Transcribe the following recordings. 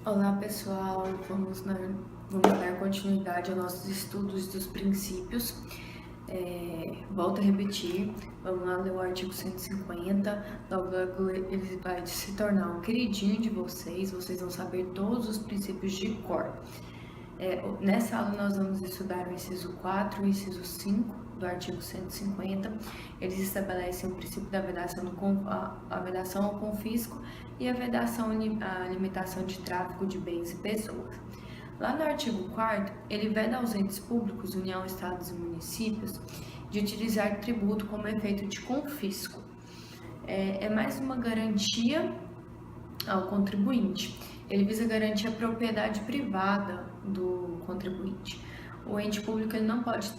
Olá pessoal, vamos dar continuidade aos nossos estudos dos princípios. Volto a repetir, vamos lá ler o artigo 150, logo ele vai se tornar um queridinho de vocês vão saber todos os princípios de cor. Nessa aula nós vamos estudar o inciso 4 e o inciso 5 do artigo 150. Eles estabelecem o princípio da vedação, a vedação ao confisco e a vedação à limitação de tráfico de bens e pessoas. Lá no artigo 4º, ele veda aos entes públicos, União, Estados e municípios, de utilizar tributo como efeito de confisco. É mais uma garantia ao contribuinte. Ele visa garantir a propriedade privada do contribuinte. O ente público ele não pode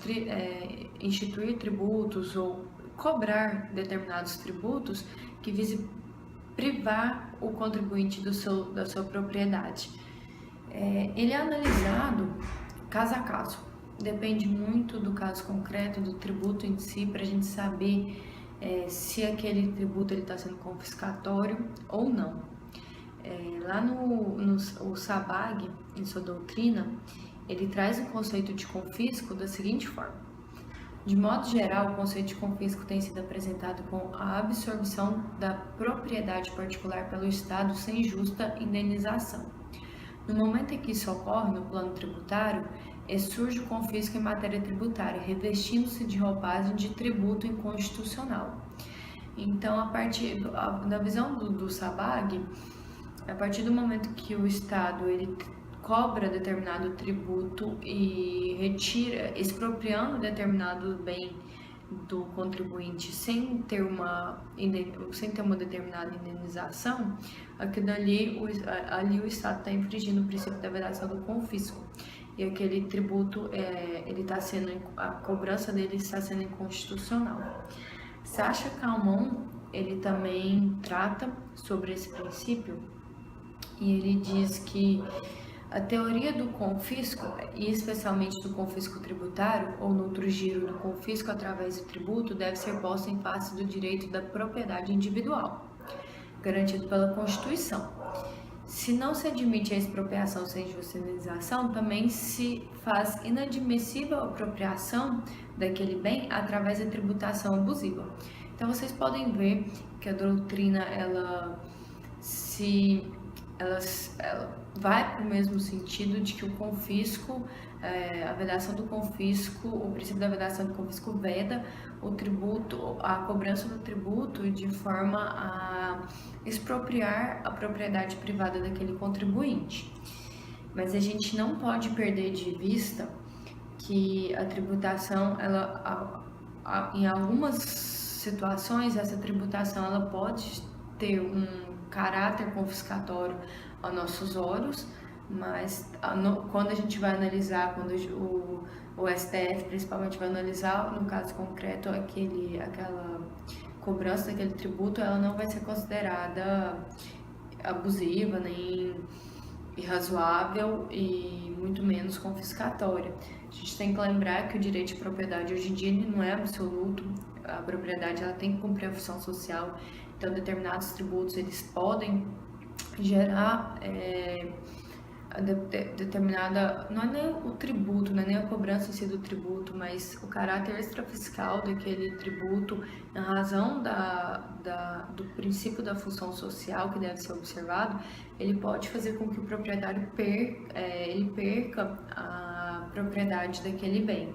instituir tributos ou cobrar determinados tributos que vise privar o contribuinte da sua propriedade. Ele é analisado caso a caso. Depende muito do caso concreto, do tributo em si, para a gente saber se aquele tributo está sendo confiscatório ou não. Lá no SABAG, em sua doutrina, ele traz o conceito de confisco da seguinte forma. De modo geral, o conceito de confisco tem sido apresentado com a absorção da propriedade particular pelo Estado sem justa indenização. No momento em que isso ocorre no plano tributário, surge o confisco em matéria tributária, revestindo-se de roupagem de tributo inconstitucional. Então, da visão do SABAG, a partir do momento que o Estado ele cobra determinado tributo e retira, expropriando determinado bem do contribuinte sem ter uma determinada indenização, ali o Estado está infringindo o princípio da vedação do confisco. E aquele tributo, a cobrança dele está sendo inconstitucional. Sacha Calmon, ele também trata sobre esse princípio e ele diz que a teoria do confisco, e especialmente do confisco tributário, ou no outro giro do confisco através do tributo, deve ser posta em face do direito da propriedade individual, garantido pela Constituição. Se não se admite a expropriação sem justa indenização, também se faz inadmissível a apropriação daquele bem através da tributação abusiva. Então, vocês podem ver que a doutrina, ela vai para o mesmo sentido de que o confisco, a vedação do confisco, o princípio da vedação do confisco veda o tributo, a cobrança do tributo de forma a expropriar a propriedade privada daquele contribuinte. Mas a gente não pode perder de vista que a tributação, em algumas situações, essa tributação ela pode ter um caráter confiscatório aos nossos olhos, mas quando a gente vai analisar, quando o STF principalmente vai analisar, no caso concreto, aquela cobrança daquele tributo, ela não vai ser considerada abusiva, nem irrazoável e muito menos confiscatória. A gente tem que lembrar que o direito de propriedade hoje em dia ele não é absoluto, a propriedade ela tem que cumprir a função social, então determinados tributos eles podem gerar determinada, não é nem o tributo, não é nem a cobrança em si do tributo, mas o caráter extrafiscal daquele tributo, na razão do princípio da função social que deve ser observado, ele pode fazer com que o proprietário perca a propriedade daquele bem.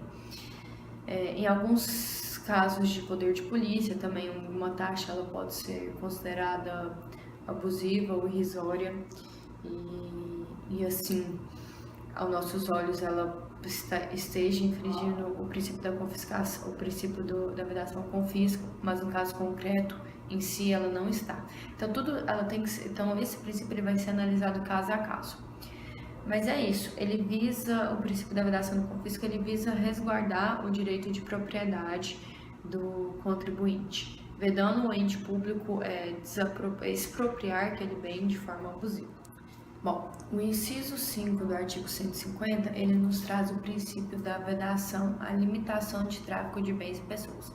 Em alguns casos de poder de polícia, também uma taxa ela pode ser considerada abusiva ou irrisória e assim, aos nossos olhos, ela esteja infringindo o princípio da confiscação, o princípio da vedação ao confisco, mas no caso concreto, em si, ela não está. Então, então esse princípio ele vai ser analisado caso a caso. Mas é isso, o princípio da vedação do confisco, ele visa resguardar o direito de propriedade do contribuinte, vedando o ente público expropriar aquele bem de forma abusiva. Bom, o inciso 5 do artigo 150, ele nos traz o princípio da vedação à limitação de tráfico de bens e pessoas.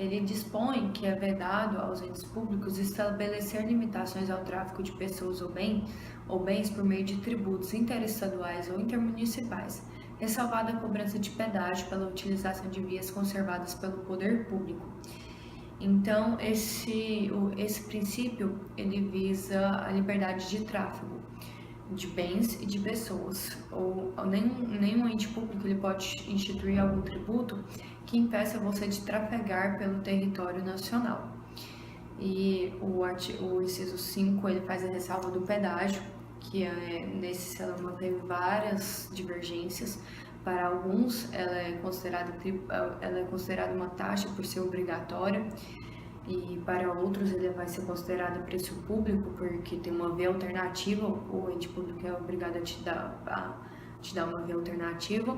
Ele dispõe que é vedado aos entes públicos estabelecer limitações ao tráfico de pessoas ou bens ou bens por meio de tributos interestaduais ou intermunicipais, ressalvada a cobrança de pedágio pela utilização de vias conservadas pelo poder público. Então, esse princípio, ele visa a liberdade de tráfego de bens e de pessoas, ou nenhum ente público ele pode instituir algum tributo que impeça você de trafegar pelo território nacional. E o inciso 5, ele faz a ressalva do pedágio, que nesse Celama teve várias divergências. Para alguns, ela é considerada uma taxa por ser obrigatória, e para outros ele vai ser considerado preço público, porque tem uma via alternativa, o ente público é obrigado a te dar uma via alternativa.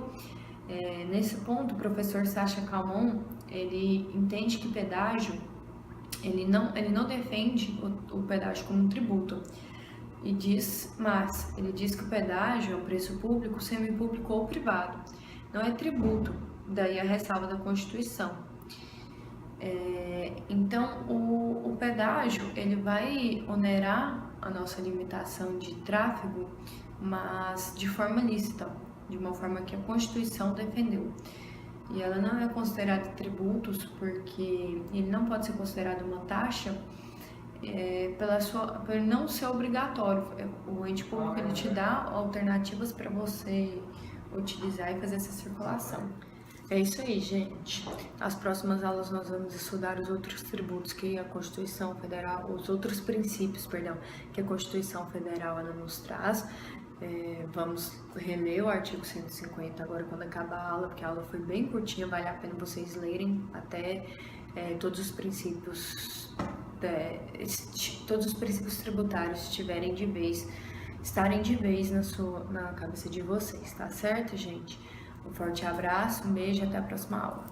Nesse ponto, o professor Sacha Calmon, ele entende que pedágio, ele não defende o pedágio como um tributo, ele diz que o pedágio é um preço público, semipúblico ou privado, não é tributo, daí a ressalva da Constituição. Então, o pedágio, ele vai onerar a nossa limitação de tráfego, mas de forma lícita, de uma forma que a Constituição defendeu. E ela não é considerada tributos, porque ele não pode ser considerado uma taxa por não ser obrigatório. O ente público ele te dá alternativas para você utilizar e fazer essa circulação. É isso aí, gente. Nas próximas aulas nós vamos estudar os outros tributos que a Constituição Federal, os outros princípios, perdão, que a Constituição Federal ela nos traz. Vamos reler o artigo 150 agora quando acabar a aula, porque a aula foi bem curtinha, vale a pena vocês lerem até todos os princípios tributários estarem de vez na cabeça de vocês, tá certo, gente? Um forte abraço, um beijo e até a próxima aula.